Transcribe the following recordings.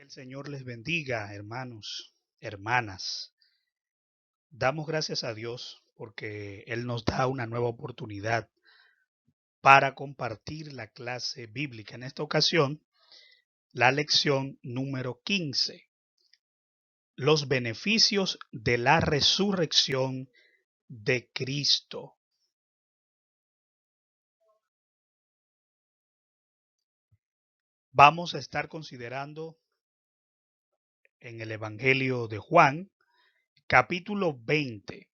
El Señor les bendiga, hermanos, hermanas. Damos gracias a Dios porque Él nos da una nueva oportunidad para compartir la clase bíblica. En esta ocasión, la lección número 15. Los beneficios de la resurrección de Cristo. Vamos a estar considerando en el Evangelio de Juan, capítulo 20,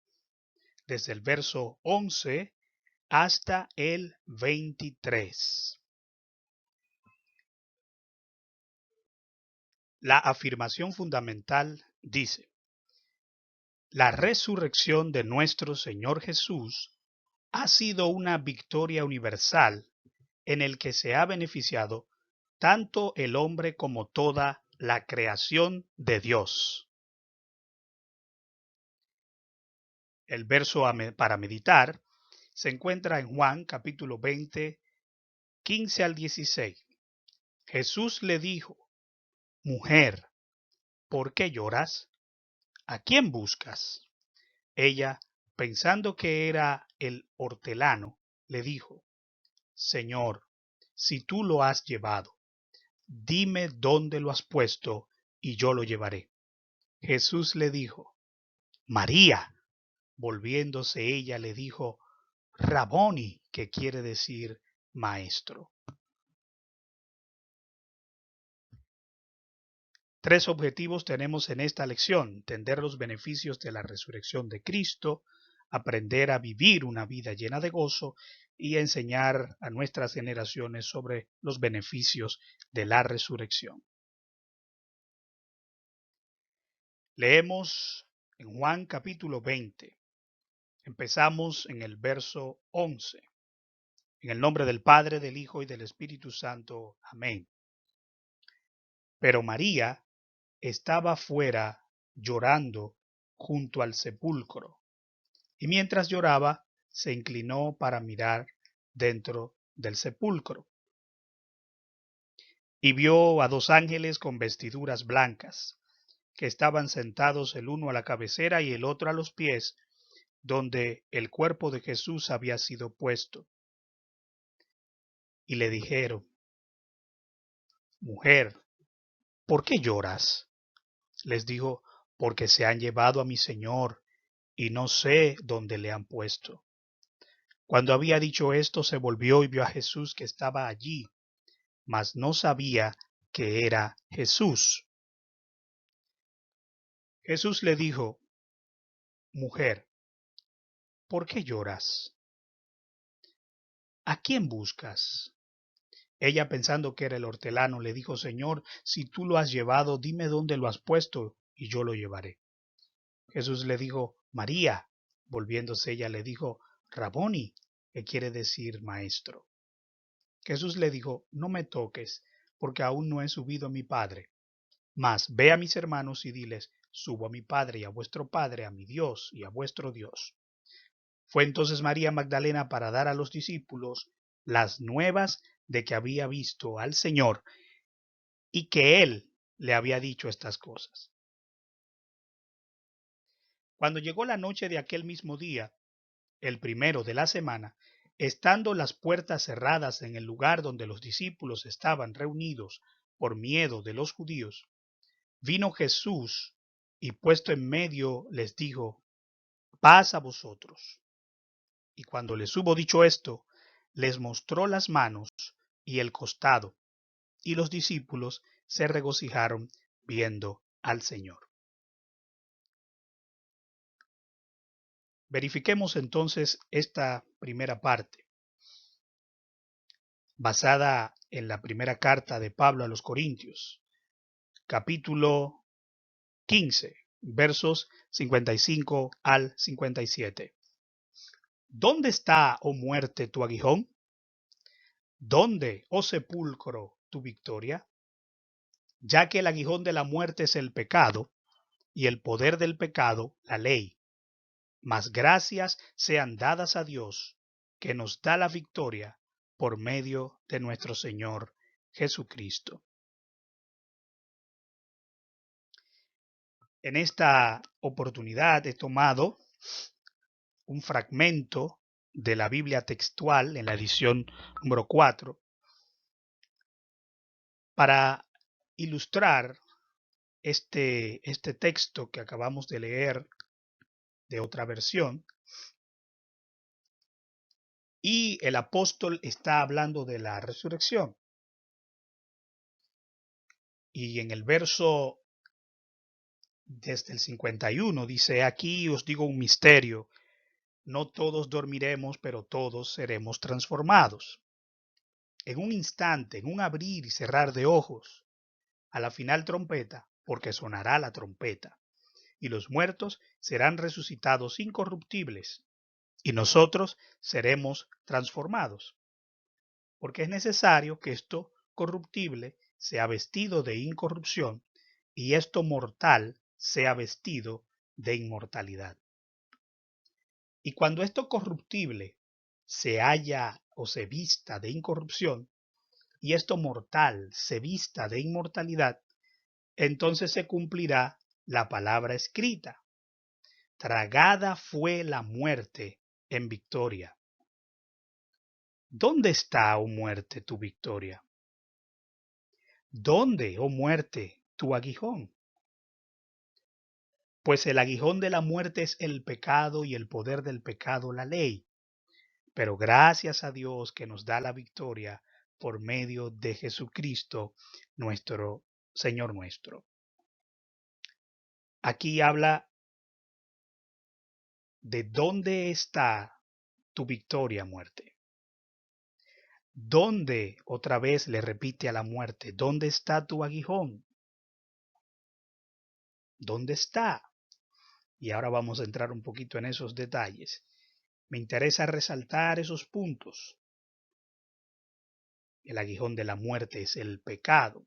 desde el verso 11 hasta el 23. La afirmación fundamental dice: la resurrección de nuestro Señor Jesús ha sido una victoria universal en el que se ha beneficiado tanto el hombre como toda la creación de Dios. El verso para meditar se encuentra en Juan capítulo 20, 15 al 16. Jesús le dijo: mujer, ¿por qué lloras? ¿A quién buscas? Ella, pensando que era el hortelano, le dijo: Señor, si tú lo has llevado, dime dónde lo has puesto y yo lo llevaré. Jesús le dijo: María. Volviéndose ella le dijo: Raboni, que quiere decir maestro. Tres objetivos tenemos en esta lección: entender los beneficios de la resurrección de Cristo, aprender a vivir una vida llena de gozo y enseñar a nuestras generaciones sobre los beneficios de la resurrección. Leemos en Juan capítulo 20. Empezamos en el verso 11. En el nombre del Padre, del Hijo y del Espíritu Santo. Amén. Pero María estaba fuera llorando junto al sepulcro, y mientras lloraba se inclinó para mirar dentro del sepulcro, y vio a dos ángeles con vestiduras blancas, que estaban sentados el uno a la cabecera y el otro a los pies, donde el cuerpo de Jesús había sido puesto. Y le dijeron: mujer, ¿por qué lloras? Les dijo: porque se han llevado a mi Señor, y no sé dónde le han puesto. Cuando había dicho esto, se volvió y vio a Jesús que estaba allí, mas no sabía que era Jesús. Jesús le dijo: mujer, ¿por qué lloras? ¿A quién buscas? Ella, pensando que era el hortelano, le dijo: Señor, si tú lo has llevado, dime dónde lo has puesto y yo lo llevaré. Jesús le dijo: María. Volviéndose ella le dijo: Raboni, que quiere decir maestro. Jesús le dijo: no me toques, porque aún no he subido a mi Padre. Mas ve a mis hermanos y diles: subo a mi Padre y a vuestro Padre, a mi Dios y a vuestro Dios. Fue entonces María Magdalena para dar a los discípulos las nuevas de que había visto al Señor y que Él le había dicho estas cosas. Cuando llegó la noche de aquel mismo día, el primero de la semana, estando las puertas cerradas en el lugar donde los discípulos estaban reunidos por miedo de los judíos, vino Jesús y puesto en medio les dijo: paz a vosotros. Y cuando les hubo dicho esto, les mostró las manos y el costado, y los discípulos se regocijaron viendo al Señor. Verifiquemos entonces esta primera parte, basada en la primera carta de Pablo a los Corintios, capítulo 15, versos 55 al 57. ¿Dónde está, oh muerte, tu aguijón? ¿Dónde, oh sepulcro, tu victoria? Ya que el aguijón de la muerte es el pecado, y el poder del pecado, la ley. Mas gracias sean dadas a Dios, que nos da la victoria por medio de nuestro Señor Jesucristo. En esta oportunidad he tomado un fragmento de la Biblia textual en la edición número 4 para ilustrar este texto que acabamos de leer de otra versión. Y el apóstol está hablando de la resurrección. Y en el verso desde el 51 dice, aquí os digo un misterio, no todos dormiremos, pero todos seremos transformados. En un instante, en un abrir y cerrar de ojos, a la final trompeta, porque sonará la trompeta, y los muertos serán resucitados incorruptibles, y nosotros seremos transformados. Porque es necesario que esto corruptible sea vestido de incorrupción, y esto mortal sea vestido de inmortalidad. Y cuando esto corruptible se haya o se vista de incorrupción, y esto mortal se vista de inmortalidad, entonces se cumplirá la palabra escrita. Tragada fue la muerte en victoria. ¿Dónde está, oh muerte, tu victoria? ¿Dónde, oh muerte, tu aguijón? Pues el aguijón de la muerte es el pecado y el poder del pecado la ley. Pero gracias a Dios que nos da la victoria por medio de Jesucristo, nuestro Señor nuestro. Aquí habla de dónde está tu victoria, muerte. ¿Dónde, otra vez le repite a la muerte, dónde está tu aguijón? ¿Dónde está? Y ahora vamos a entrar un poquito en esos detalles. Me interesa resaltar esos puntos. El aguijón de la muerte es el pecado.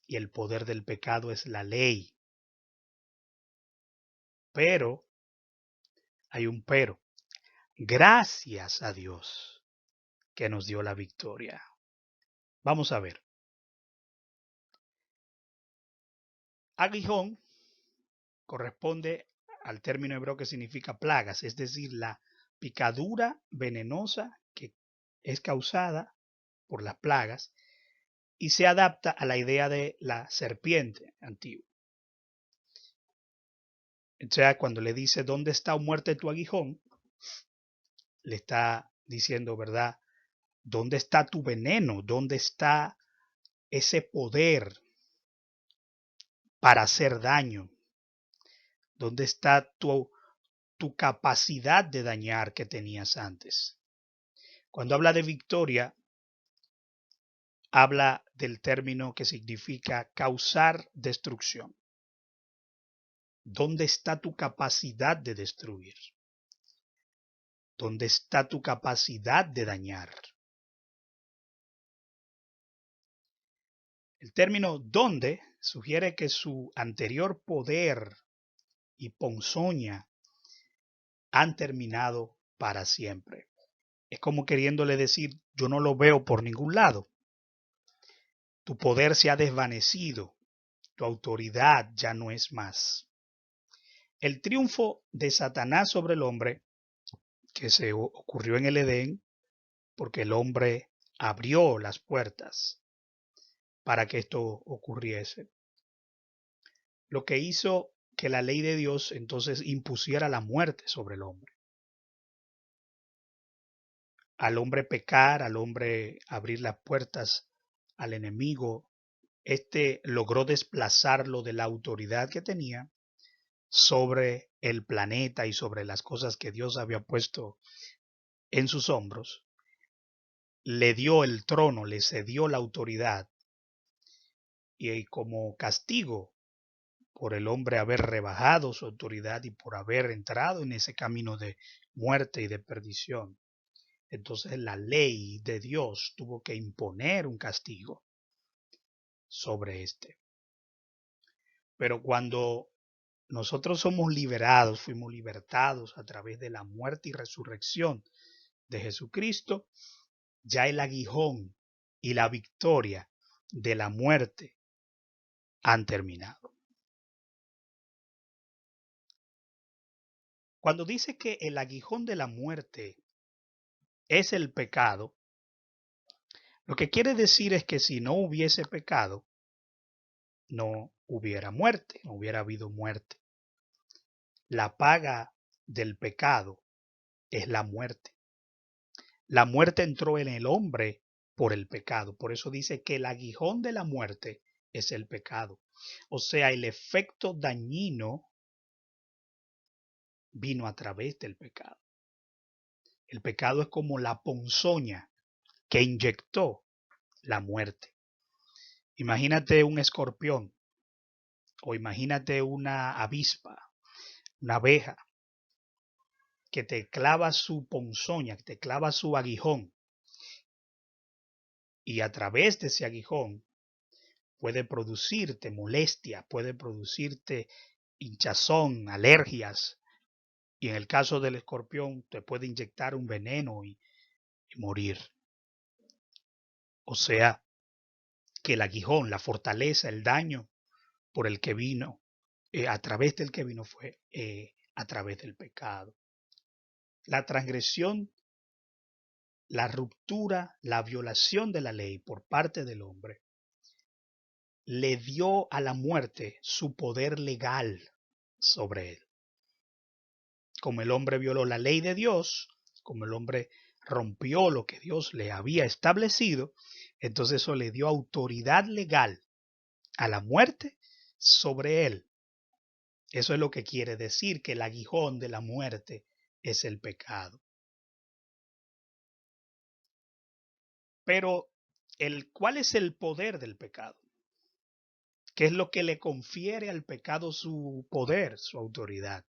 Y el poder del pecado es la ley. Pero, hay un pero. Gracias a Dios que nos dio la victoria. Vamos a ver. Aguijón corresponde al término hebreo que significa plagas, es decir, la picadura venenosa que es causada por las plagas y se adapta a la idea de la serpiente antigua. O sea, cuando le dice, ¿dónde está o muerte tu aguijón? Le está diciendo, ¿verdad? ¿Dónde está tu veneno? ¿Dónde está ese poder para hacer daño? ¿Dónde está tu capacidad de dañar que tenías antes? Cuando habla de victoria, habla del término que significa causar destrucción. ¿Dónde está tu capacidad de destruir? ¿Dónde está tu capacidad de dañar? El término ¿dónde? Sugiere que su anterior poder y ponzoña han terminado para siempre. Es como queriéndole decir, yo no lo veo por ningún lado. Tu poder se ha desvanecido, tu autoridad ya no es más. El triunfo de Satanás sobre el hombre, que se ocurrió en el Edén, porque el hombre abrió las puertas para que esto ocurriese. Lo que hizo que la ley de Dios entonces impusiera la muerte sobre el hombre. Al hombre pecar, al hombre abrir las puertas al enemigo, este logró desplazarlo de la autoridad que tenía sobre el planeta y sobre las cosas que Dios había puesto en sus hombros. Le dio el trono, le cedió la autoridad y como castigo por el hombre haber rebajado su autoridad y por haber entrado en ese camino de muerte y de perdición. Entonces la ley de Dios tuvo que imponer un castigo sobre este. Pero cuando nosotros somos liberados, fuimos libertados a través de la muerte y resurrección de Jesucristo, ya el aguijón y la victoria de la muerte han terminado. Cuando dice que el aguijón de la muerte es el pecado, lo que quiere decir es que si no hubiese pecado, no hubiera muerte, no hubiera habido muerte. La paga del pecado es la muerte. La muerte entró en el hombre por el pecado. Por eso dice que el aguijón de la muerte es el pecado. O sea, el efecto dañino vino a través del pecado. El pecado es como la ponzoña que inyectó la muerte. Imagínate un escorpión o imagínate una avispa, una abeja que te clava su ponzoña, que te clava su aguijón y a través de ese aguijón puede producirte molestia, puede producirte hinchazón, alergias y en el caso del escorpión te puede inyectar un veneno y morir. O sea que el aguijón, la fortaleza, el daño por el que vino, a través del que vino fue a través del pecado. La transgresión, la ruptura, la violación de la ley por parte del hombre le dio a la muerte su poder legal sobre él. Como el hombre violó la ley de Dios, como el hombre rompió lo que Dios le había establecido, entonces eso le dio autoridad legal a la muerte sobre él. Eso es lo que quiere decir que el aguijón de la muerte es el pecado. Pero ¿cuál es el poder del pecado? ¿Qué es lo que le confiere al pecado su poder, su autoridad?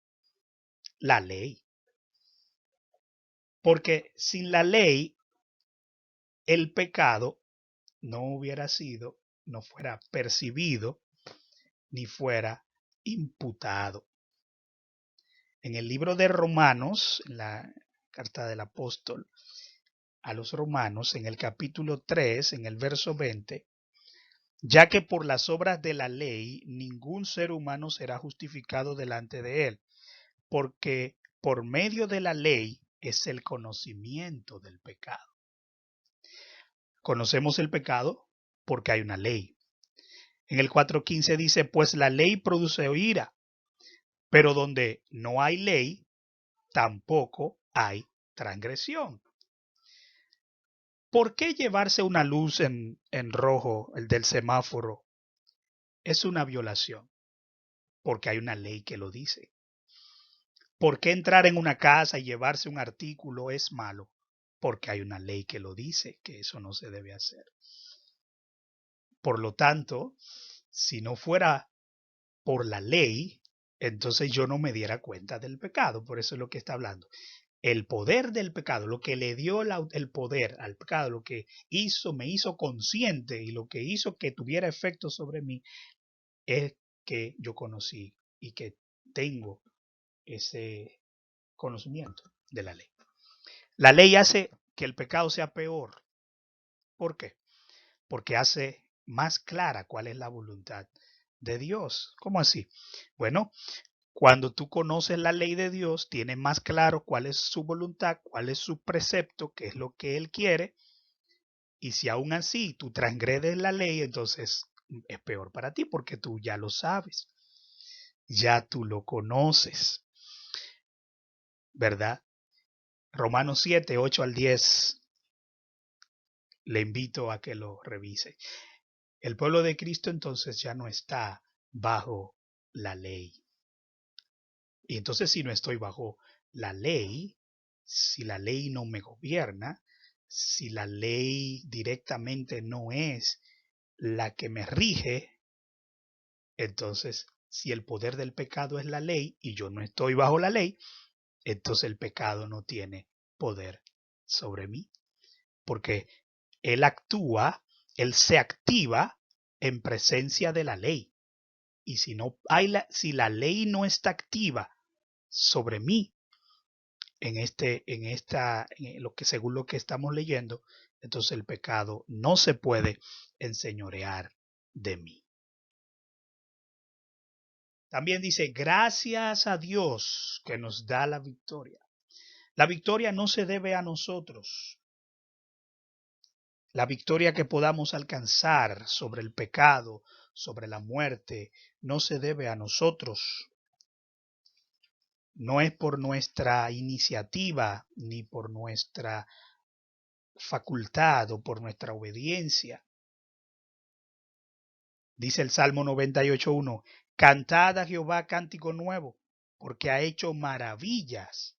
La ley. Porque sin la ley, el pecado no hubiera sido, no fuera percibido, ni fuera imputado. En el libro de Romanos, en la carta del apóstol a los romanos, en el capítulo 3, en el verso 20, ya que por las obras de la ley ningún ser humano será justificado delante de él, porque por medio de la ley es el conocimiento del pecado. Conocemos el pecado porque hay una ley. En el 4:15 dice, pues la ley produce ira, pero donde no hay ley, tampoco hay transgresión. ¿Por qué llevarse una luz en rojo, el del semáforo? Es una violación, porque hay una ley que lo dice. ¿Por qué entrar en una casa y llevarse un artículo es malo? Porque hay una ley que lo dice, que eso no se debe hacer. Por lo tanto, si no fuera por la ley, entonces yo no me diera cuenta del pecado. Por eso es lo que está hablando. El poder del pecado, lo que le dio el poder al pecado, lo que me hizo consciente y lo que hizo que tuviera efecto sobre mí, es que yo conocí y que tengo ese conocimiento de la ley. La ley hace que el pecado sea peor. ¿Por qué? Porque hace más clara cuál es la voluntad de Dios. ¿Cómo así? Bueno, cuando tú conoces la ley de Dios, tienes más claro cuál es su voluntad, cuál es su precepto, qué es lo que Él quiere. Y si aún así tú transgredes la ley, entonces es peor para ti porque tú ya lo sabes. Ya tú lo conoces. ¿Verdad? Romanos 7, 8 al 10. Le invito a que lo revise. El pueblo de Cristo entonces ya no está bajo la ley. Y entonces si no estoy bajo la ley, si la ley no me gobierna, si la ley directamente no es la que me rige, entonces si el poder del pecado es la ley y yo no estoy bajo la ley, entonces el pecado no tiene poder sobre mí. Porque él actúa, él se activa en presencia de la ley. Y si no hay si la ley no está activa sobre mí lo que según lo que estamos leyendo, entonces el pecado no se puede enseñorear de mí. También dice, gracias a Dios que nos da la victoria. La victoria no se debe a nosotros. La victoria que podamos alcanzar sobre el pecado, sobre la muerte, no se debe a nosotros. No es por nuestra iniciativa ni por nuestra facultad o por nuestra obediencia. Dice el Salmo 98.1, cantad a Jehová cántico nuevo, porque ha hecho maravillas.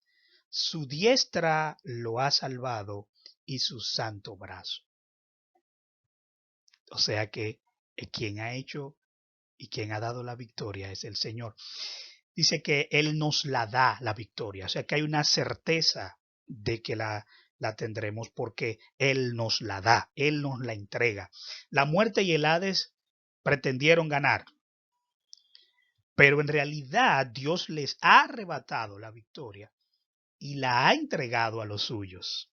Su diestra lo ha salvado y su santo brazo. O sea que quien ha hecho y quien ha dado la victoria es el Señor. Dice que Él nos la da la victoria. O sea que hay una certeza de que la tendremos porque Él nos la da, Él nos la entrega. La muerte y el Hades pretendieron ganar, pero en realidad Dios les ha arrebatado la victoria y la ha entregado a los suyos.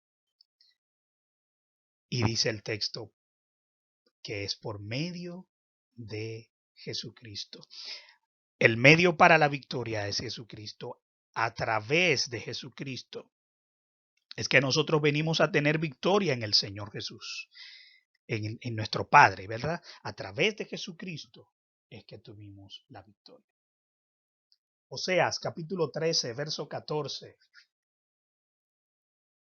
Y dice el texto que es por medio de Jesucristo. El medio para la victoria es Jesucristo. A través de Jesucristo es que nosotros venimos a tener victoria en el Señor Jesús, en nuestro Padre, ¿verdad? A través de Jesucristo es que tuvimos la victoria. Oseas capítulo 13, verso 14.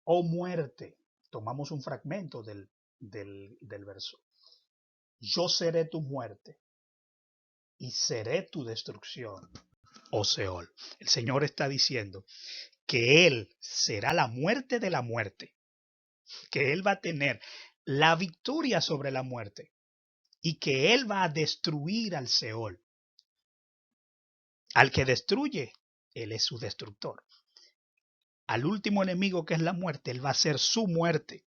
Oh muerte, tomamos un fragmento del verso. Yo seré tu muerte y seré tu destrucción, oh Seol. El Señor está diciendo que Él será la muerte de la muerte, que Él va a tener la victoria sobre la muerte y que Él va a destruir al Seol. Al que destruye, Él es su destructor. Al último enemigo que es la muerte, Él va a ser su muerte.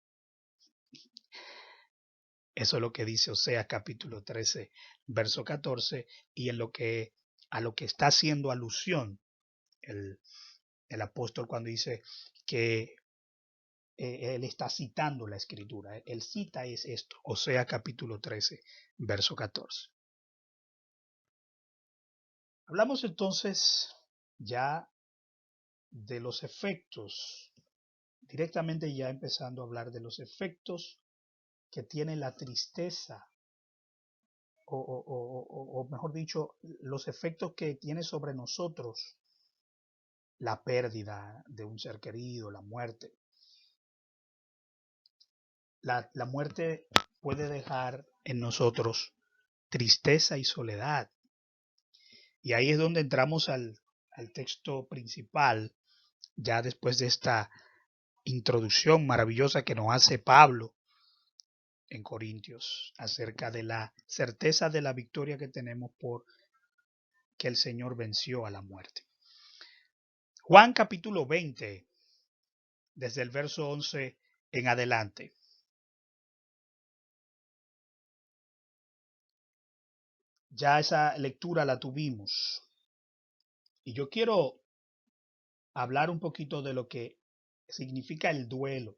Eso es lo que dice Oseas capítulo 13, verso 14, y en lo que, a lo que está haciendo alusión el apóstol cuando dice que él está citando la escritura. Él cita es esto, Oseas capítulo 13, verso 14. Hablamos entonces ya de los efectos, directamente ya empezando a hablar de los efectos que tiene la tristeza, o mejor dicho, los efectos que tiene sobre nosotros la pérdida de un ser querido, la muerte. La muerte puede dejar en nosotros tristeza y soledad. Y ahí es donde entramos al texto principal, ya después de esta introducción maravillosa que nos hace Pablo en Corintios acerca de la certeza de la victoria que tenemos por que el Señor venció a la muerte. Juan capítulo 20, desde el verso 11 en adelante. Ya esa lectura la tuvimos. Y yo quiero hablar un poquito de lo que significa el duelo.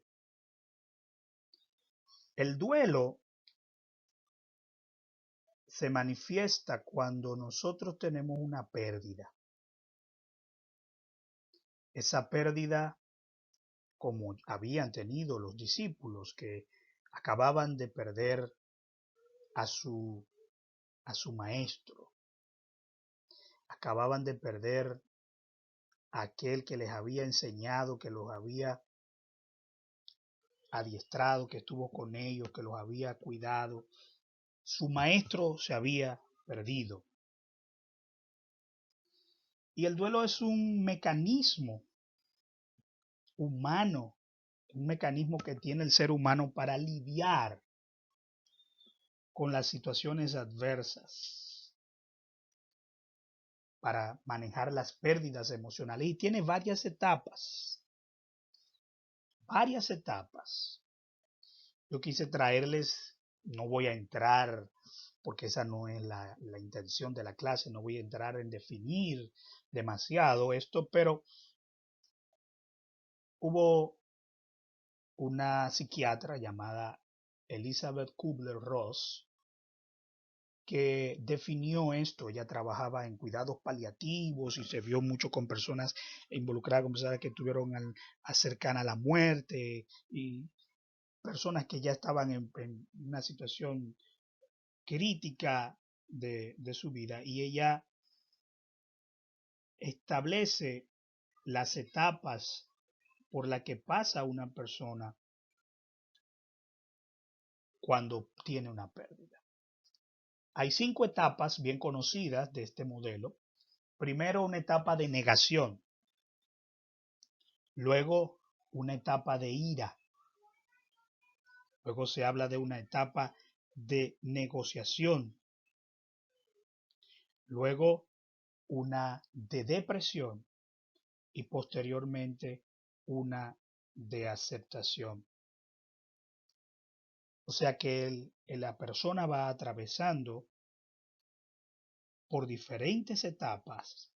El duelo se manifiesta cuando nosotros tenemos una pérdida. Esa pérdida, como habían tenido los discípulos que acababan de perder a su maestro, acababan de perder a aquel que les había enseñado, que los había adiestrado, que estuvo con ellos, que los había cuidado. Su maestro se había perdido. Y el duelo es un mecanismo humano, un mecanismo que tiene el ser humano para lidiar con las situaciones adversas, para manejar las pérdidas emocionales. Y tiene varias etapas, varias etapas. Yo quise traerles, no voy a entrar, porque esa no es la intención de la clase, no voy a entrar en definir demasiado esto, pero hubo una psiquiatra llamada Elizabeth Kubler-Ross que definió esto. Ella trabajaba en cuidados paliativos y se vio mucho con personas involucradas, con personas que estuvieron cercanas a la muerte y personas que ya estaban en una situación crítica de su vida. Y ella establece las etapas por las que pasa una persona cuando tiene una pérdida. Hay 5 etapas bien conocidas de este modelo. Primero, una etapa de negación. Luego, una etapa de ira. Luego se habla de una etapa de negociación. Luego, una de depresión. Y posteriormente, una de aceptación. O sea que la persona va atravesando por diferentes etapas.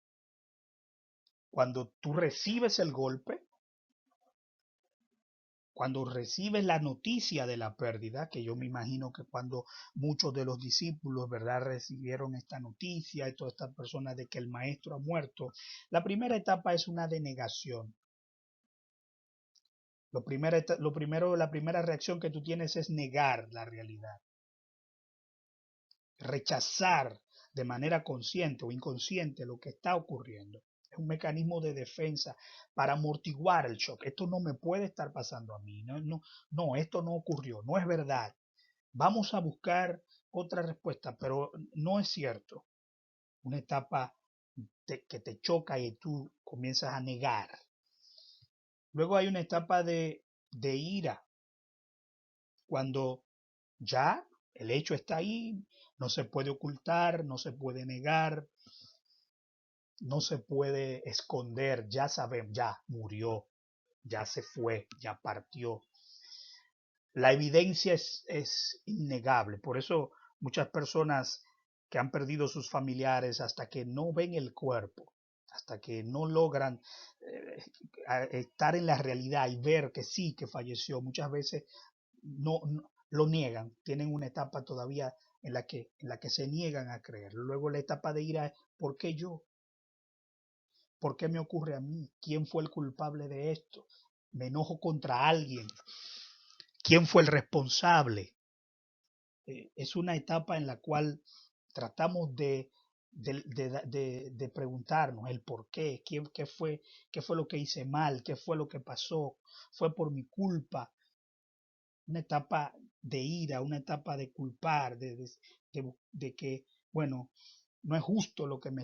Cuando tú recibes el golpe, cuando recibes la noticia de la pérdida, que yo me imagino que cuando muchos de los discípulos, ¿verdad?, recibieron esta noticia y todas estas personas de que el maestro ha muerto, la primera etapa es una denegación. La primera reacción que tú tienes es negar la realidad, rechazar de manera consciente o inconsciente lo que está ocurriendo. Es un mecanismo de defensa para amortiguar el shock. Esto no me puede estar pasando a mí. No, esto no ocurrió, no es verdad. Vamos a buscar otra respuesta, pero no es cierto. Una etapa que te choca y tú comienzas a negar. Luego hay una etapa de ira, cuando ya el hecho está ahí, no se puede ocultar, no se puede negar, no se puede esconder, ya sabemos, ya murió, ya se fue, ya partió. La evidencia es innegable, por eso muchas personas que han perdido sus familiares, hasta que no ven el cuerpo, hasta que no logran estar en la realidad y ver que sí, que falleció, muchas veces no lo niegan, tienen una etapa todavía en la que se niegan a creerlo. Luego la etapa de ira es, ¿por qué yo? ¿Por qué me ocurre a mí? ¿Quién fue el culpable de esto? Me enojo contra alguien. ¿Quién fue el responsable? Es una etapa en la cual tratamos de preguntarnos el por qué, qué fue lo que hice mal, qué fue lo que pasó, fue por mi culpa. Una etapa de ira, una etapa de culpar, de que, bueno, no es justo lo que me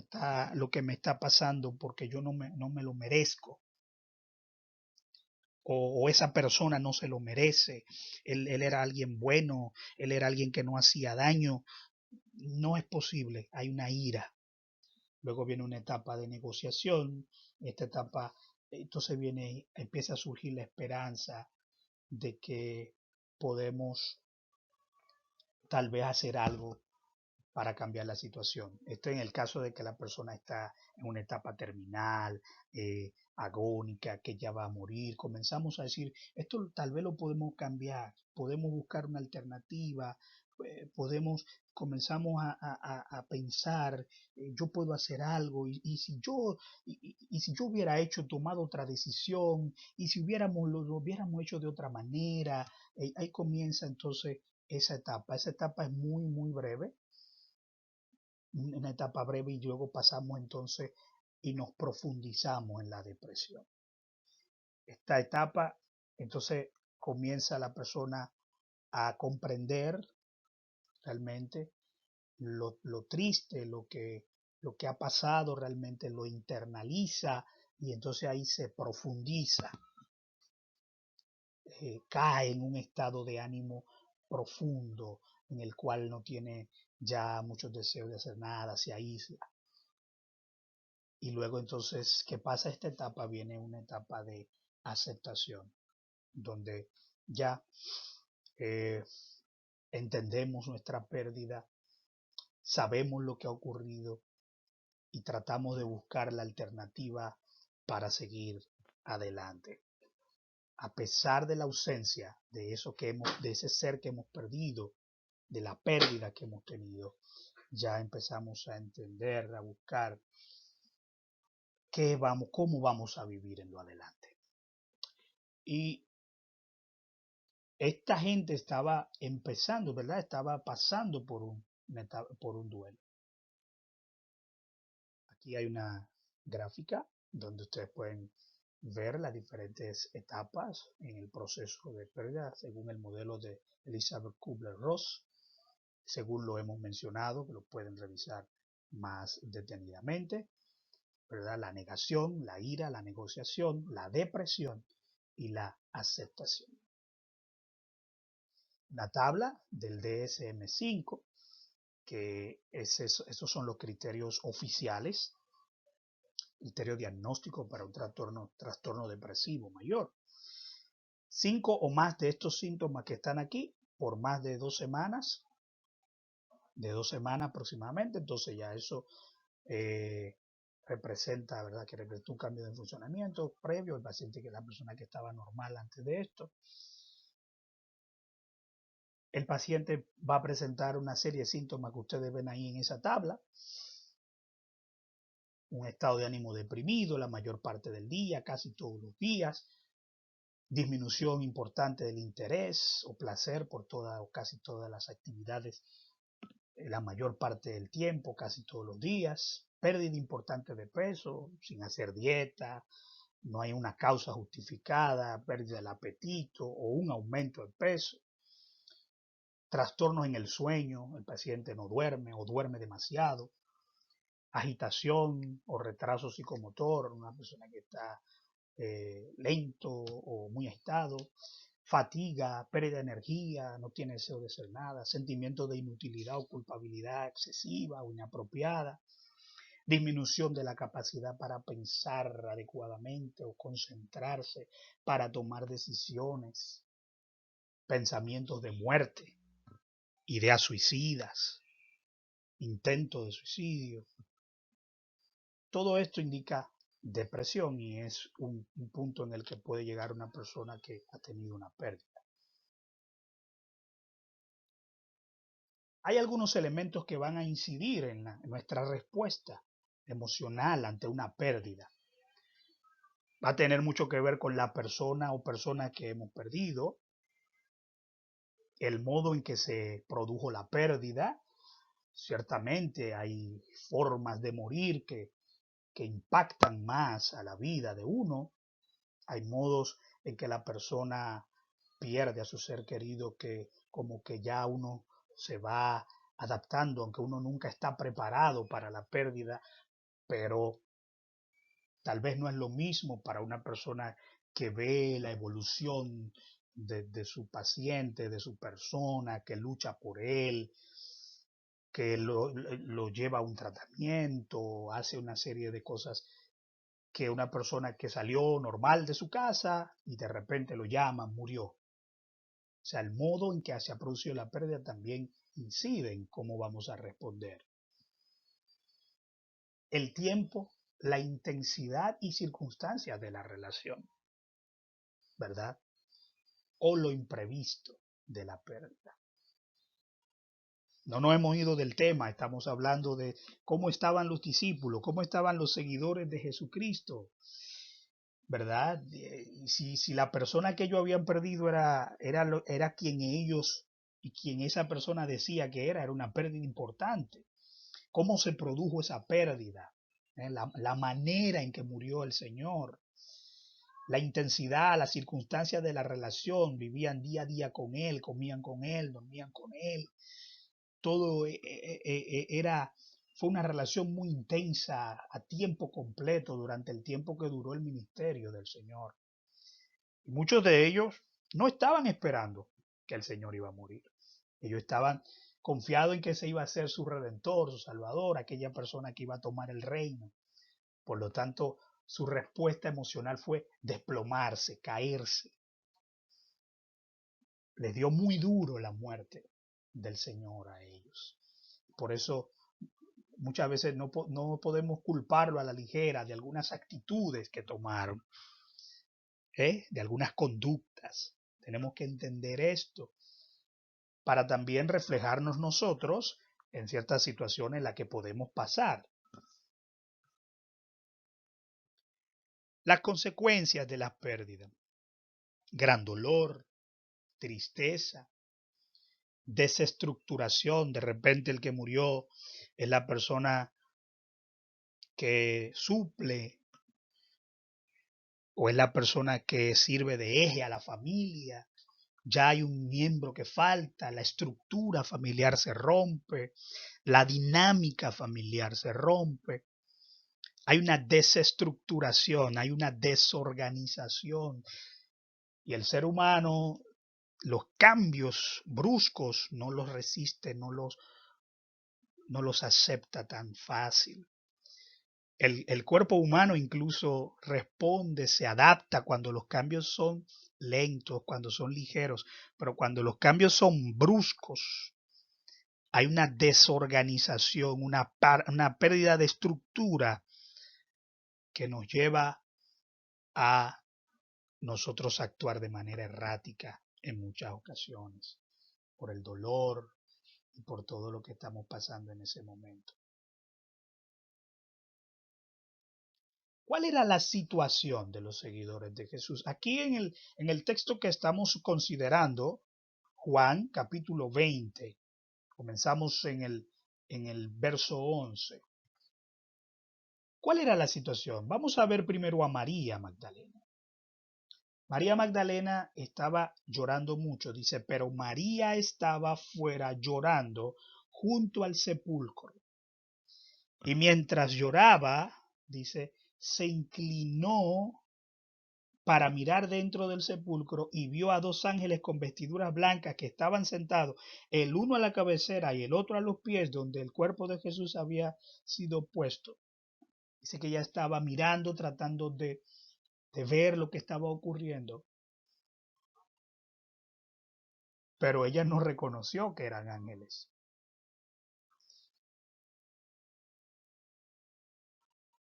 está pasando porque yo no me lo merezco. O esa persona no se lo merece. Él era alguien bueno, él era alguien que no hacía daño. No es posible, hay una ira. Luego viene una etapa de negociación. Esta etapa, entonces empieza a surgir la esperanza de que podemos tal vez hacer algo para cambiar la situación. Esto en el caso de que la persona está en una etapa terminal, agónica, que ya va a morir. Comenzamos a decir, esto tal vez lo podemos cambiar, podemos buscar una alternativa, comenzamos a pensar, yo puedo hacer algo, y si yo hubiera tomado otra decisión, y si lo hubiéramos hecho de otra manera, ahí comienza entonces esa etapa. Esa etapa es muy, muy breve, una etapa breve, y luego pasamos entonces y nos profundizamos en la depresión. Esta etapa, entonces comienza la persona a comprender realmente lo triste, lo que ha pasado, realmente lo internaliza y entonces ahí se profundiza, cae en un estado de ánimo profundo en el cual no tiene ya muchos deseos de hacer nada, se aísla. Y luego entonces, ¿qué pasa esta etapa? Viene una etapa de aceptación, donde ya eh, entendemos nuestra pérdida, sabemos lo que ha ocurrido y tratamos de buscar la alternativa para seguir adelante. A pesar de la ausencia de ese ser que hemos perdido, de la pérdida que hemos tenido, ya empezamos a entender, a buscar cómo vamos a vivir en lo adelante. Y esta gente estaba empezando, ¿verdad? Estaba pasando por un duelo. Aquí hay una gráfica donde ustedes pueden ver las diferentes etapas en el proceso de pérdida según el modelo de Elizabeth Kubler-Ross, según lo hemos mencionado, que lo pueden revisar más detenidamente, ¿verdad? La negación, la ira, la negociación, la depresión y la aceptación. Una tabla del DSM-5, que esos son los criterios oficiales, criterio diagnóstico para un trastorno depresivo mayor. 5 o más de estos síntomas que están aquí por más de 2 semanas, aproximadamente, entonces ya eso representa, ¿verdad? Que representa un cambio de funcionamiento previo al paciente, que es la persona que estaba normal antes de esto. El paciente va a presentar una serie de síntomas que ustedes ven ahí en esa tabla. Un estado de ánimo deprimido la mayor parte del día, casi todos los días. Disminución importante del interés o placer por toda o casi todas las actividades la mayor parte del tiempo, casi todos los días. Pérdida importante de peso sin hacer dieta, no hay una causa justificada, pérdida del apetito o un aumento de peso. Trastornos en el sueño, el paciente no duerme o duerme demasiado. Agitación o retraso psicomotor, una persona que está lento o muy agitado. Fatiga, pérdida de energía, no tiene deseo de hacer nada. Sentimiento de inutilidad o culpabilidad excesiva o inapropiada. Disminución de la capacidad para pensar adecuadamente o concentrarse para tomar decisiones. Pensamientos de muerte, ideas suicidas, intento de suicidio. Todo esto indica depresión y es un punto en el que puede llegar una persona que ha tenido una pérdida. Hay algunos elementos que van a incidir en nuestra respuesta emocional ante una pérdida. Va a tener mucho que ver con la persona o personas que hemos perdido, el modo en que se produjo la pérdida. Ciertamente hay formas de morir que impactan más a la vida de uno. Hay modos en que la persona pierde a su ser querido que como que ya uno se va adaptando, aunque uno nunca está preparado para la pérdida, pero tal vez no es lo mismo para una persona que ve la evolución de su paciente, de su persona, que lucha por él, que lo lleva a un tratamiento, hace una serie de cosas que una persona que salió normal de su casa y de repente lo llaman, murió. O sea, el modo en que se ha producido la pérdida también incide en cómo vamos a responder. El tiempo, la intensidad y circunstancias de la relación, ¿verdad? O lo imprevisto de la pérdida. No nos hemos ido del tema, estamos hablando de cómo estaban los discípulos, cómo estaban los seguidores de Jesucristo, ¿verdad? Si la persona que ellos habían perdido era quien ellos y quien esa persona decía que era una pérdida importante. ¿Cómo se produjo esa pérdida? La manera en que murió el Señor, la intensidad, las circunstancias de la relación, vivían día a día con Él, comían con Él, dormían con Él. Todo fue una relación muy intensa a tiempo completo durante el tiempo que duró el ministerio del Señor. Y muchos de ellos no estaban esperando que el Señor iba a morir. Ellos estaban confiados en que ese iba a ser su redentor, su salvador, aquella persona que iba a tomar el reino. Por lo tanto, su respuesta emocional fue desplomarse, caerse. Les dio muy duro la muerte del Señor a ellos. Por eso muchas veces no podemos culparlo a la ligera de algunas actitudes que tomaron, de algunas conductas. Tenemos que entender esto para también reflejarnos nosotros en ciertas situaciones en las que podemos pasar. Las consecuencias de las pérdidas: gran dolor, tristeza, desestructuración. De repente el que murió es la persona que suple o es la persona que sirve de eje a la familia. Ya hay un miembro que falta, la estructura familiar se rompe, la dinámica familiar se rompe. Hay una desestructuración, hay una desorganización. Y el ser humano, los cambios bruscos no los resiste, no los acepta tan fácil. El cuerpo humano incluso responde, se adapta cuando los cambios son lentos, cuando son ligeros, pero cuando los cambios son bruscos, hay una desorganización, una pérdida de estructura que nos lleva a nosotros actuar de manera errática en muchas ocasiones, por el dolor y por todo lo que estamos pasando en ese momento. ¿Cuál era la situación de los seguidores de Jesús? Aquí en el texto que estamos considerando, Juan capítulo 20, comenzamos en el verso 11. ¿Cuál era la situación? Vamos a ver primero a María Magdalena. María Magdalena estaba llorando mucho, dice, pero María estaba fuera llorando junto al sepulcro. Y mientras lloraba, dice, se inclinó para mirar dentro del sepulcro y vio a dos ángeles con vestiduras blancas que estaban sentados, el uno a la cabecera y el otro a los pies, donde el cuerpo de Jesús había sido puesto. Dice que ella estaba mirando, tratando de ver lo que estaba ocurriendo, pero ella no reconoció que eran ángeles.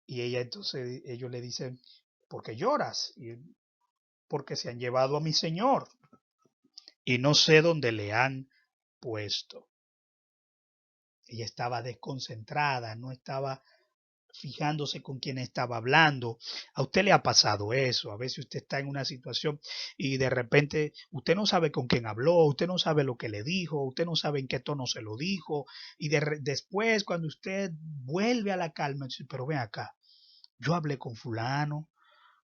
Y ella entonces, ellos le dicen, ¿por qué lloras? Y, porque se han llevado a mi Señor y no sé dónde le han puesto. Ella estaba desconcentrada, no estaba fijándose con quién estaba hablando. A usted le ha pasado eso. A veces usted está en una situación y de repente usted no sabe con quién habló, usted no sabe lo que le dijo, usted no sabe en qué tono se lo dijo. Y después cuando usted vuelve a la calma, dice, pero ven acá, yo hablé con fulano,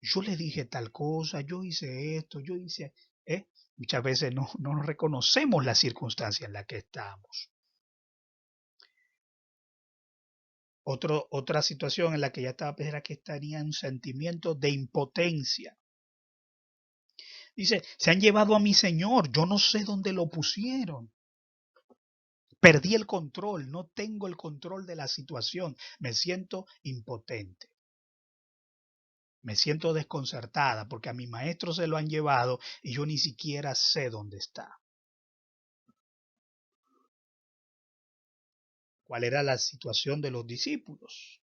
yo le dije tal cosa, yo hice esto, yo hice... Muchas veces no reconocemos la circunstancia en la que estamos. Otra situación en la que ya estaba era que tenía un sentimiento de impotencia. Dice, se han llevado a mi Señor, yo no sé dónde lo pusieron. Perdí el control, no tengo el control de la situación, me siento impotente. Me siento desconcertada porque a mi maestro se lo han llevado y yo ni siquiera sé dónde está. ¿Cuál era la situación de los discípulos?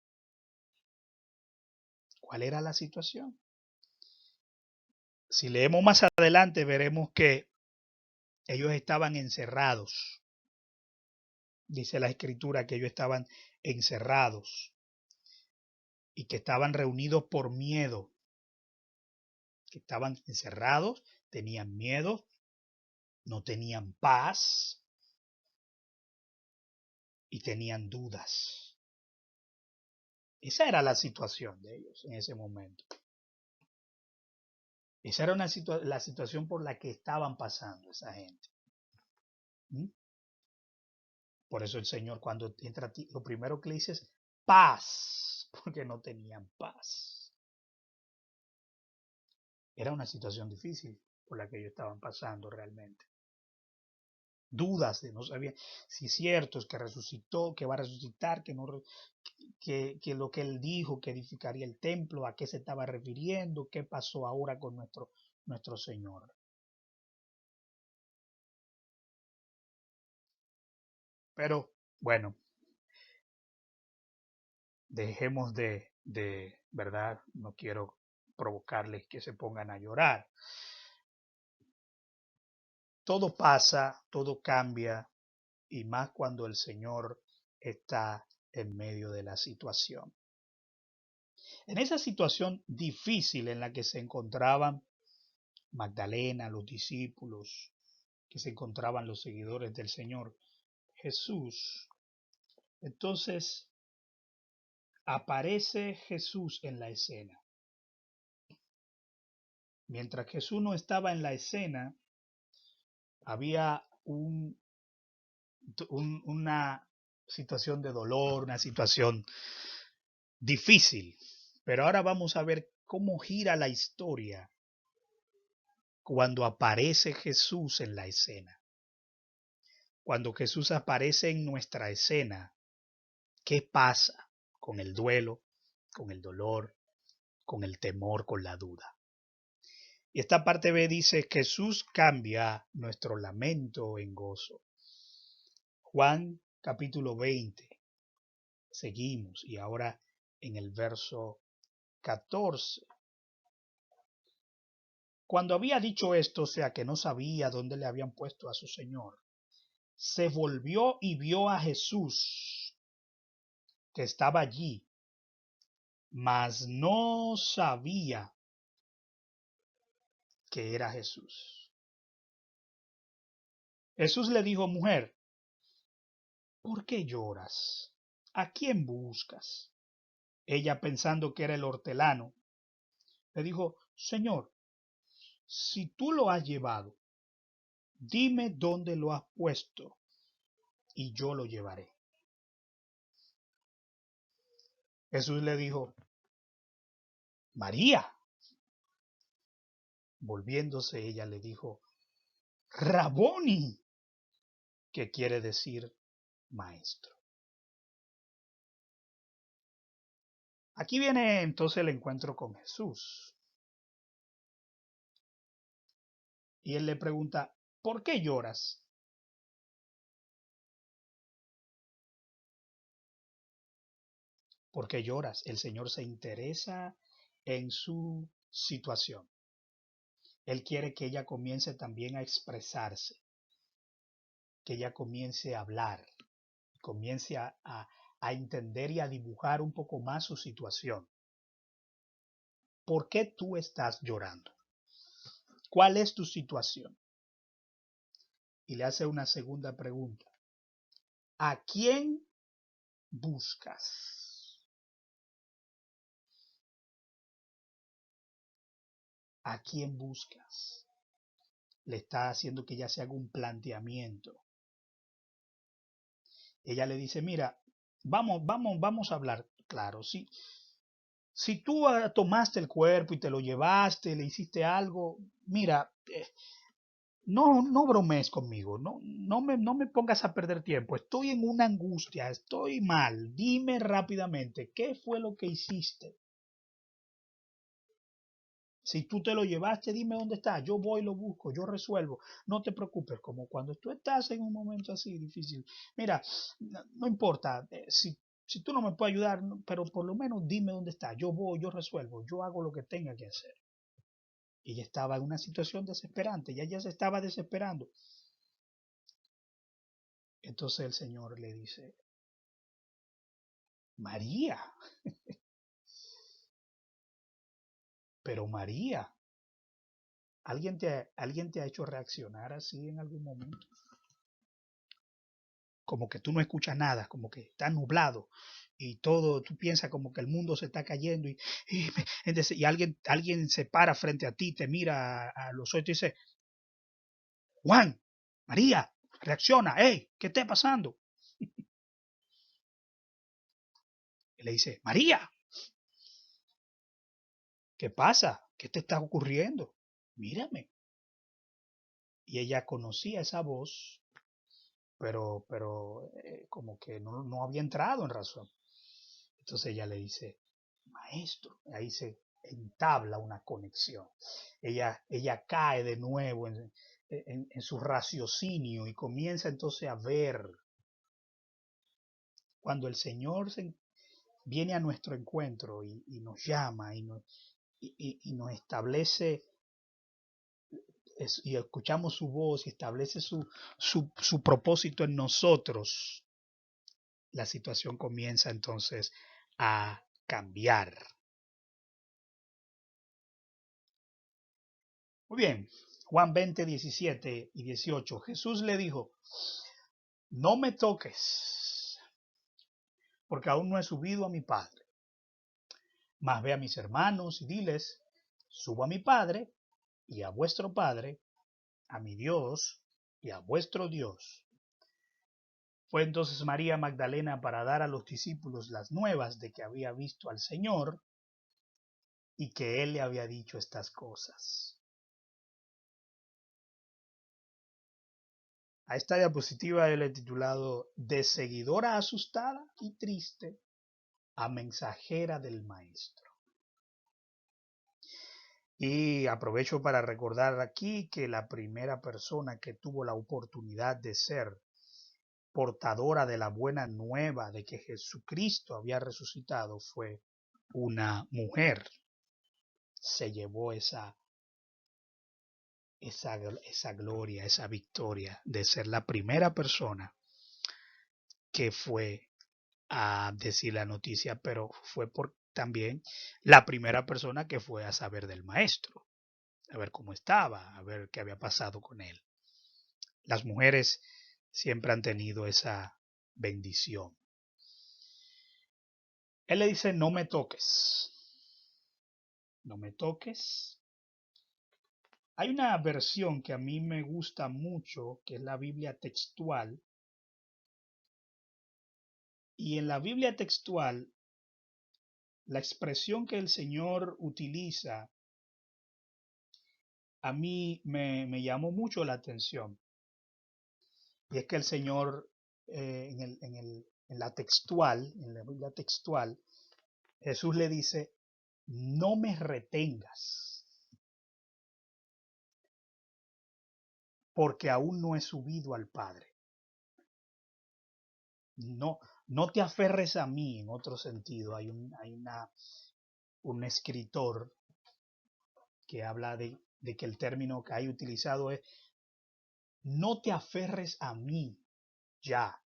¿Cuál era la situación? Si leemos más adelante veremos que ellos estaban encerrados. Dice la escritura que ellos estaban encerrados y que estaban reunidos por miedo, que estaban encerrados, tenían miedo, no tenían paz y tenían dudas. Esa era la situación de ellos en ese momento. Esa era la situación por la que estaban pasando esa gente. ¿Mm? Por eso el Señor cuando entra a ti, lo primero que le dice es paz, porque no tenían paz. Era una situación difícil por la que ellos estaban pasando realmente. Dudas de no sabían si es cierto, es que resucitó, que va a resucitar, que, no, que lo que él dijo, que edificaría el templo, a qué se estaba refiriendo, qué pasó ahora con nuestro Señor. Pero bueno, dejemos verdad, no quiero provocarles que se pongan a llorar. Todo pasa, todo cambia, y más cuando el Señor está en medio de la situación. En esa situación difícil en la que se encontraban Magdalena, los discípulos, que se encontraban los seguidores del Señor, Jesús, entonces aparece Jesús en la escena. Mientras Jesús no estaba en la escena, había una situación de dolor, una situación difícil. Pero ahora vamos a ver cómo gira la historia cuando aparece Jesús en la escena. Cuando Jesús aparece en nuestra escena, ¿qué pasa con el duelo, con el dolor, con el temor, con la duda? Y esta parte B dice, Jesús cambia nuestro lamento en gozo. Juan capítulo 20. Seguimos y ahora en el verso 14. Cuando había dicho esto, o sea que no sabía dónde le habían puesto a su Señor, se volvió y vio a Jesús que estaba allí, mas no sabía que era Jesús. Jesús le dijo, mujer, ¿por qué lloras? ¿A quién buscas? Ella, pensando que era el hortelano, le dijo, Señor, si tú lo has llevado, dime dónde lo has puesto y yo lo llevaré. Jesús le dijo, María. Volviéndose ella le dijo, Raboni, que quiere decir maestro. Aquí viene entonces el encuentro con Jesús. Y él le pregunta, ¿por qué lloras? ¿Por qué lloras? El Señor se interesa en su situación. Él quiere que ella comience también a expresarse, que ella comience a hablar, comience a entender y a dibujar un poco más su situación. ¿Por qué tú estás llorando? ¿Cuál es tu situación? Y le hace una segunda pregunta. ¿A quién buscas? ¿A quién buscas? Le está haciendo que ella se haga un planteamiento. Ella le dice, mira, vamos a hablar. Claro, si tú tomaste el cuerpo y te lo llevaste, le hiciste algo, mira, no bromees conmigo, no me pongas a perder tiempo, estoy en una angustia, estoy mal, dime rápidamente, ¿qué fue lo que hiciste? Si tú te lo llevaste, dime dónde está, yo voy, lo busco, yo resuelvo, no te preocupes, como cuando tú estás en un momento así difícil. Mira, no importa, si tú no me puedes ayudar, pero por lo menos dime dónde está, yo voy, yo resuelvo, yo hago lo que tenga que hacer. Ella estaba en una situación desesperante, ya se estaba desesperando. Entonces el Señor le dice, María, pero María, ¿alguien te ha hecho reaccionar así en algún momento? Como que tú no escuchas nada, como que está nublado y todo, tú piensas como que el mundo se está cayendo y alguien se para frente a ti, te mira a los ojos y te dice, Juan, María, reacciona, hey, ¿qué está pasando? Y le dice, María, ¿qué pasa? ¿Qué te está ocurriendo? Mírame. Y ella conocía esa voz, pero como que no había entrado en razón. Entonces ella le dice, maestro, ahí se entabla una conexión. Ella cae de nuevo en su raciocinio y comienza entonces a ver cuando el Señor viene a nuestro encuentro y nos llama y nos establece y escuchamos su voz y establece su propósito en nosotros, la situación comienza entonces a cambiar. Muy bien, Juan 20, 17 y 18. Jesús le dijo, no me toques, porque aún no he subido a mi Padre. Mas ve a mis hermanos y diles, subo a mi Padre y a vuestro Padre, a mi Dios y a vuestro Dios. Fue entonces María Magdalena para dar a los discípulos las nuevas de que había visto al Señor y que Él le había dicho estas cosas. A esta diapositiva le he titulado de seguidora asustada y triste a mensajera del Maestro. Y aprovecho para recordar aquí que la primera persona que tuvo la oportunidad de ser portadora de la buena nueva de que Jesucristo había resucitado fue una mujer. Se llevó esa gloria, esa victoria de ser la primera persona que fue a decir la noticia, pero fue también la primera persona que fue a saber del maestro, a ver cómo estaba, a ver qué había pasado con él. Las mujeres siempre han tenido esa bendición. Él le dice, no me toques, no me toques. Hay una versión que a mí me gusta mucho, que es la Biblia textual. Y en la Biblia textual, la expresión que el Señor utiliza a mí me llamó mucho la atención. Y es que el Señor, en la textual, en la Biblia textual, Jesús le dice, no me retengas, porque aún no he subido al Padre. No, no te aferres a mí, en otro sentido. Hay un escritor que habla de que el término que hay utilizado es, no te aferres a mí ya.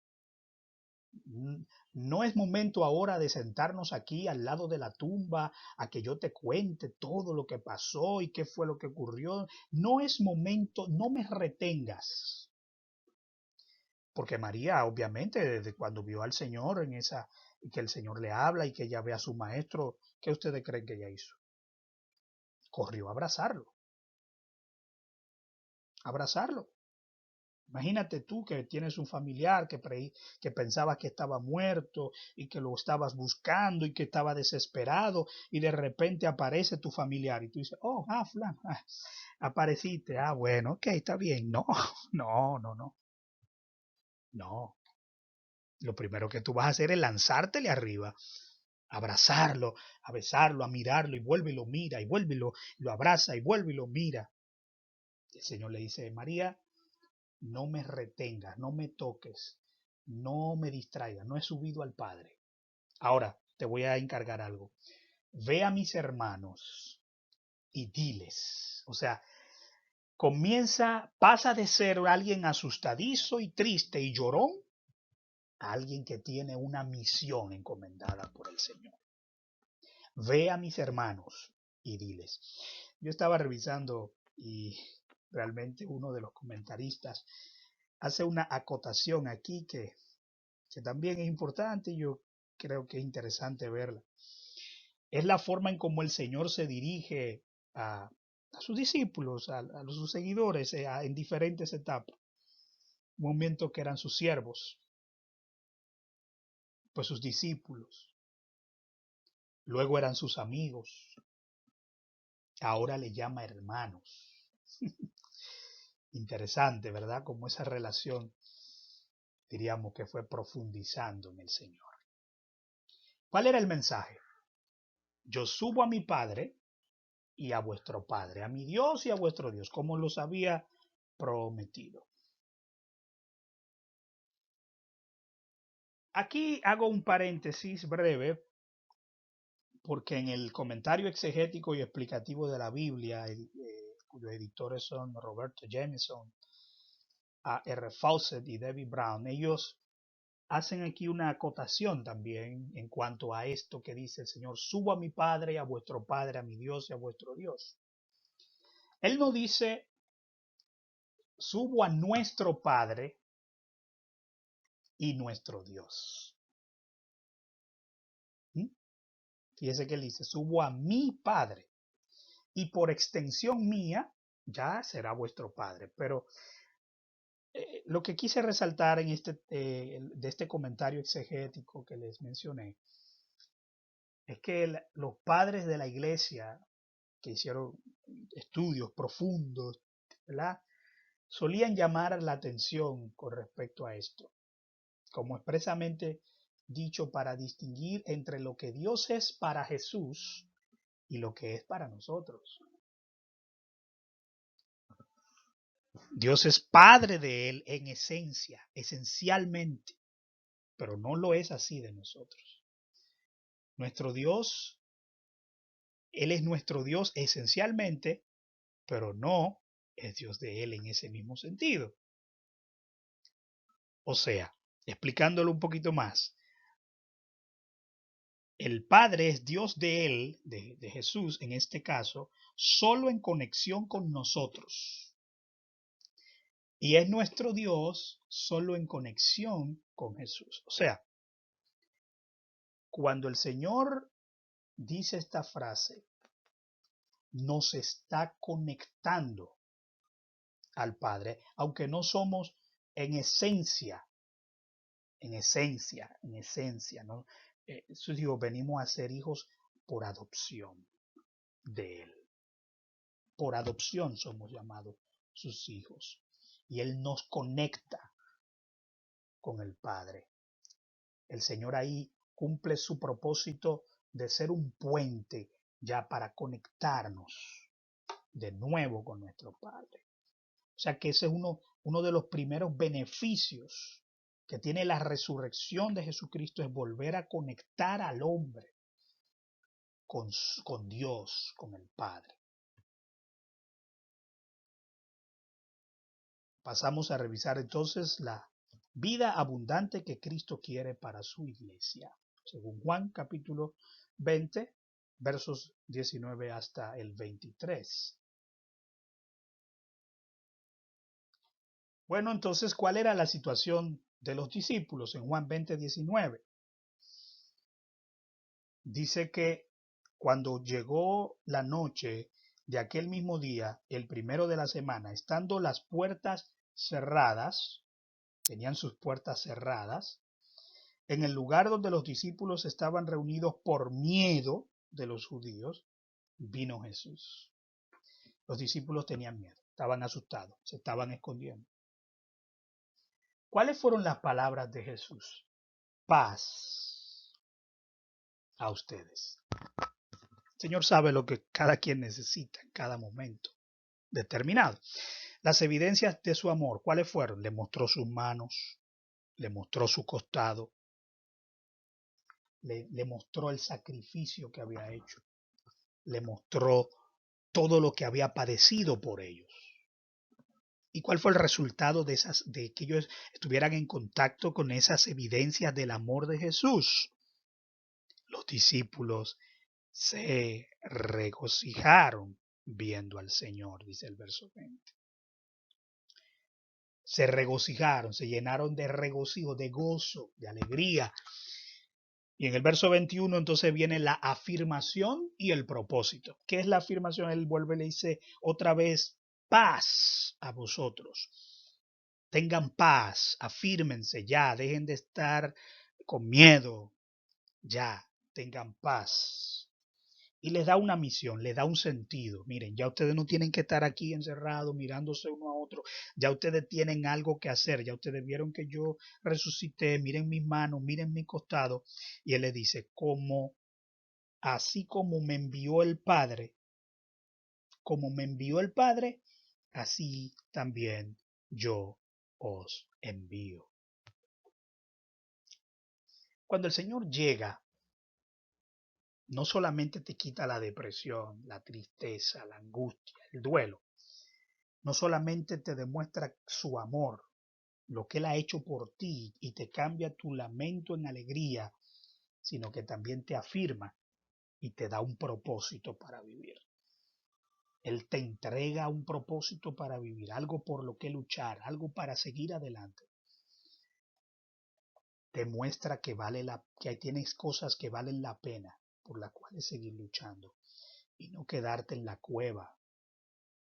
No es momento ahora de sentarnos aquí al lado de la tumba a que yo te cuente todo lo que pasó y qué fue lo que ocurrió. No es momento, no me retengas. Porque María, obviamente, desde cuando vio al Señor y que el Señor le habla y que ella ve a su maestro, ¿qué ustedes creen que ella hizo? Corrió a abrazarlo. Abrazarlo. Imagínate tú que tienes un familiar que pensabas que estaba muerto y que lo estabas buscando y que estaba desesperado y de repente aparece tu familiar y tú dices, oh, fulano, apareciste, bueno, ok, está bien. No, no, no, no, no. Lo primero que tú vas a hacer es lanzártele arriba, abrazarlo, a besarlo, a mirarlo y vuelve y lo mira y vuelve y lo abraza y vuelve y lo mira. El Señor le dice, María, no me retengas, no me toques, no me distraigas, no he subido al Padre. Ahora te voy a encargar algo. Ve a mis hermanos y diles. O sea, pasa de ser alguien asustadizo y triste y llorón a alguien que tiene una misión encomendada por el Señor. Ve a mis hermanos y diles. Yo estaba revisando y realmente uno de los comentaristas hace una acotación aquí que también es importante y yo creo que es interesante verla. Es la forma en cómo el Señor se dirige a sus discípulos, a sus seguidores en diferentes etapas. Un momento que eran sus siervos, pues sus discípulos, luego eran sus amigos, ahora le llama hermanos. Interesante, ¿verdad? Como esa relación, diríamos que fue profundizando en el Señor. ¿Cuál era el mensaje? Yo subo a mi Padre y a vuestro Padre, a mi Dios y a vuestro Dios, como los había prometido. Aquí hago un paréntesis breve, porque en el comentario exegético y explicativo de la Biblia, cuyos editores son Roberto Jameson, a R. Fawcett y David Brown. Ellos hacen aquí una acotación también en cuanto a esto que dice el Señor: subo a mi Padre, a vuestro Padre, a mi Dios y a vuestro Dios. Él no dice subo a nuestro Padre y nuestro Dios. Fíjese que él dice subo a mi Padre y por extensión mía ya será vuestro Padre. Pero lo que quise resaltar en de este comentario exegético que les mencioné es que los padres de la iglesia que hicieron estudios profundos, ¿verdad?, solían llamar la atención con respecto a esto, como expresamente dicho, para distinguir entre lo que Dios es para Jesús y lo que es para nosotros. Dios es padre de él en esencia, esencialmente, pero no lo es así de nosotros. Nuestro Dios, Él es nuestro Dios esencialmente, pero no es Dios de Él en ese mismo sentido. O sea, explicándolo un poquito más, el Padre es Dios de Él, de Jesús en este caso, solo en conexión con nosotros. Y es nuestro Dios solo en conexión con Jesús. O sea, cuando el Señor dice esta frase, nos está conectando al Padre, aunque no somos en esencia, ¿no? Eso digo, venimos a ser hijos por adopción de Él. Por adopción somos llamados sus hijos. Y Él nos conecta con el Padre. El Señor ahí cumple su propósito de ser un puente ya para conectarnos de nuevo con nuestro Padre. O sea que ese es uno de los primeros beneficios que tiene la resurrección de Jesucristo, es volver a conectar al hombre con Dios, con el Padre. Pasamos a revisar entonces la vida abundante que Cristo quiere para su iglesia, según Juan capítulo 20, versos 19 hasta el 23. Bueno, entonces, ¿cuál era la situación de los discípulos en Juan 20, 19? Dice que cuando llegó la noche de aquel mismo día, el primero de la semana, estando las puertas cerradas, tenían sus puertas cerradas, en el lugar donde los discípulos estaban reunidos por miedo de los judíos, vino Jesús. Los discípulos tenían miedo, estaban asustados, se estaban escondiendo. ¿Cuáles fueron las palabras de Jesús? Paz a ustedes. El Señor sabe lo que cada quien necesita en cada momento determinado. Las evidencias de su amor, ¿cuáles fueron? Le mostró sus manos, le mostró su costado, le mostró el sacrificio que había hecho, le mostró todo lo que había padecido por ellos. ¿Y cuál fue el resultado de que ellos estuvieran en contacto con esas evidencias del amor de Jesús? Los discípulos se regocijaron viendo al Señor, dice el verso 20. Se regocijaron, se llenaron de regocijo, de gozo, de alegría. Y en el verso 21 entonces viene la afirmación y el propósito. ¿Qué es la afirmación? Él vuelve y le dice otra vez, paz a vosotros. Tengan paz, afírmense ya, dejen de estar con miedo, ya, tengan paz. Y les da una misión, les da un sentido. Miren, ya ustedes no tienen que estar aquí encerrados mirándose uno a otro. Ya ustedes tienen algo que hacer. Ya ustedes vieron que yo resucité. Miren mis manos, miren mi costado. Y él les dice, así como me envió el Padre, así también yo os envío. Cuando el Señor llega, no solamente te quita la depresión, la tristeza, la angustia, el duelo. no solamente te demuestra su amor, lo que Él ha hecho por ti y te cambia tu lamento en alegría, sino que también te afirma y te da un propósito para vivir. Él te entrega un propósito para vivir, algo por lo que luchar, algo para seguir adelante. Te muestra que tienes cosas que valen la pena, por las cuales seguir luchando y no quedarte en la cueva,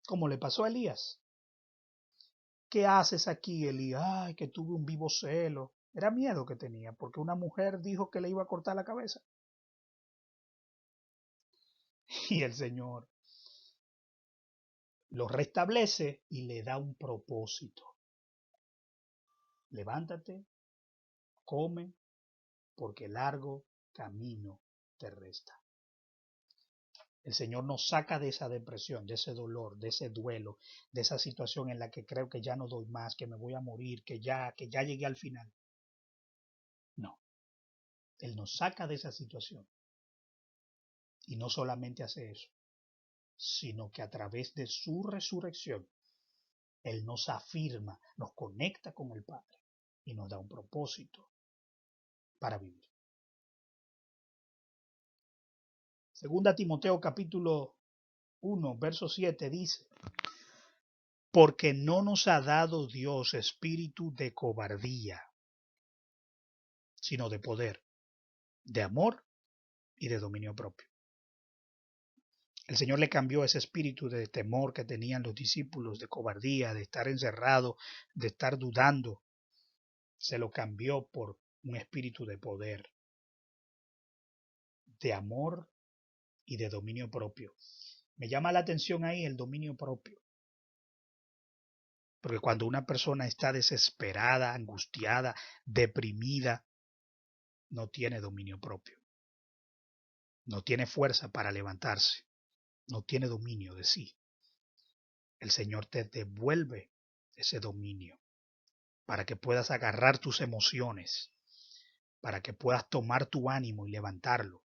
como le pasó a Elías. ¿Qué haces aquí, Elías? Ay, que tuve un vivo celo. Era miedo que tenía, porque una mujer dijo que le iba a cortar la cabeza. Y el Señor lo restablece y le da un propósito. Levántate, come, porque largo camino te resta. El Señor nos saca de esa depresión, de ese dolor, de ese duelo, de esa situación en la que creo que ya no doy más, que me voy a morir, que ya llegué al final. No, Él nos saca de esa situación. Y no solamente hace eso, sino que a través de su resurrección, Él nos afirma, nos conecta con el Padre y nos da un propósito para vivir. Segunda Timoteo capítulo 1, verso 7 dice, porque no nos ha dado Dios espíritu de cobardía, sino de poder, de amor y de dominio propio. El Señor le cambió ese espíritu de temor que tenían los discípulos, de cobardía, de estar encerrado, de estar dudando. Se lo cambió por un espíritu de poder, de amor y de dominio propio. Me llama la atención ahí el dominio propio. Porque cuando una persona está desesperada, angustiada, deprimida, no tiene dominio propio. No tiene fuerza para levantarse. No tiene dominio de sí. El Señor te devuelve ese dominio para que puedas agarrar tus emociones, para que puedas tomar tu ánimo y levantarlo.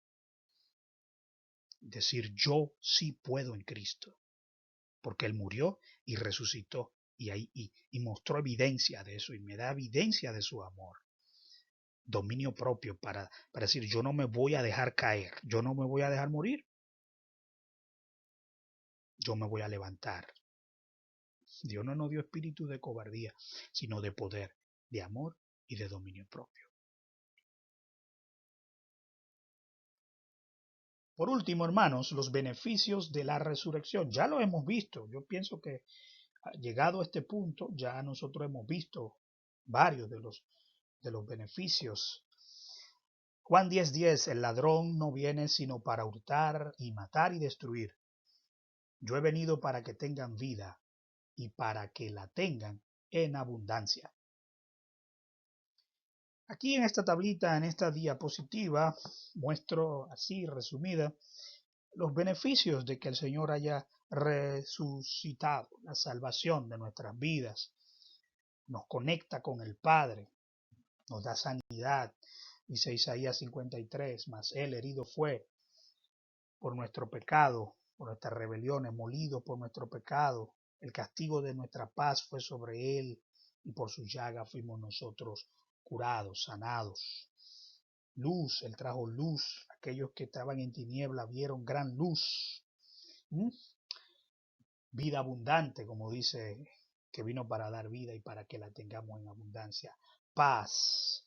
Decir, yo sí puedo en Cristo, porque Él murió y resucitó y mostró evidencia de eso y me da evidencia de su amor. Dominio propio para decir, yo no me voy a dejar caer, yo no me voy a dejar morir, yo me voy a levantar. Dios no nos dio espíritu de cobardía, sino de poder, de amor y de dominio propio. Por último, hermanos, los beneficios de la resurrección. Ya lo hemos visto. Yo pienso que llegado a este punto, ya nosotros hemos visto varios de los beneficios. Juan 10:10, el ladrón no viene sino para hurtar y matar y destruir. Yo he venido para que tengan vida y para que la tengan en abundancia. Aquí en esta tablita, en esta diapositiva, muestro así resumida los beneficios de que el Señor haya resucitado, la salvación de nuestras vidas. Nos conecta con el Padre, nos da sanidad. Dice Isaías 53, mas Él herido fue por nuestro pecado, por nuestras rebeliones, molido por nuestro pecado. El castigo de nuestra paz fue sobre Él y por su llaga fuimos nosotros curados, sanados. Luz, Él trajo luz. Aquellos que estaban en tiniebla vieron gran luz. Vida abundante, como dice, que vino para dar vida y para que la tengamos en abundancia. Paz.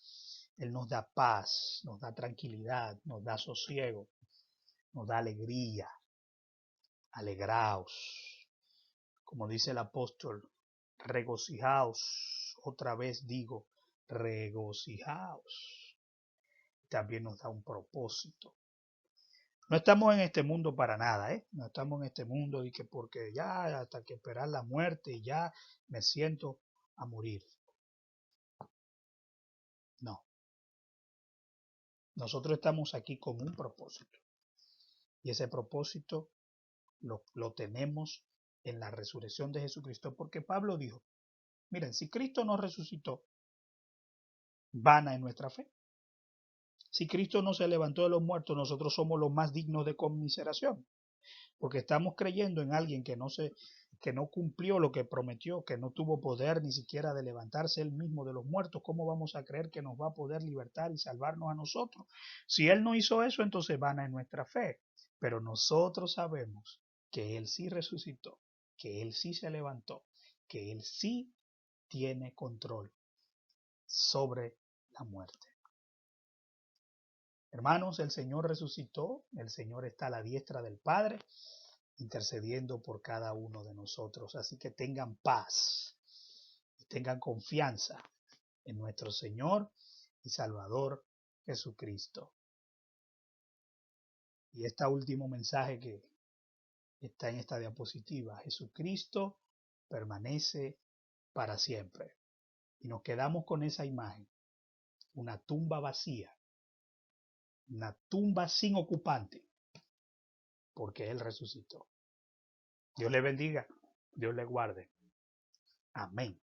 Él nos da paz, nos da tranquilidad, nos da sosiego, nos da alegría. Alegraos. Como dice el apóstol, regocijaos. Otra vez digo, regocijaos. También nos da un propósito. No estamos en este mundo para nada, ¿eh? No estamos en este mundo y que porque ya hasta que esperar la muerte y ya me siento a morir. No. Nosotros estamos aquí con un propósito. Y ese propósito lo tenemos en la resurrección de Jesucristo. Porque Pablo dijo, miren, si Cristo no resucitó, vana es nuestra fe. Si Cristo no se levantó de los muertos, nosotros somos los más dignos de conmiseración. Porque estamos creyendo en alguien que no se que no cumplió lo que prometió, que no tuvo poder ni siquiera de levantarse él mismo de los muertos, ¿cómo vamos a creer que nos va a poder libertar y salvarnos a nosotros? Si él no hizo eso, entonces vana es nuestra fe. Pero nosotros sabemos que él sí resucitó, que él sí se levantó, que él sí tiene control sobre la muerte. Hermanos, el Señor resucitó, el Señor está a la diestra del Padre, intercediendo por cada uno de nosotros. Así que tengan paz y tengan confianza en nuestro Señor y Salvador Jesucristo. Y este último mensaje que está en esta diapositiva: Jesucristo permanece para siempre. Y nos quedamos con esa imagen, una tumba vacía, una tumba sin ocupante, porque Él resucitó. Dios le bendiga, Dios le guarde. Amén.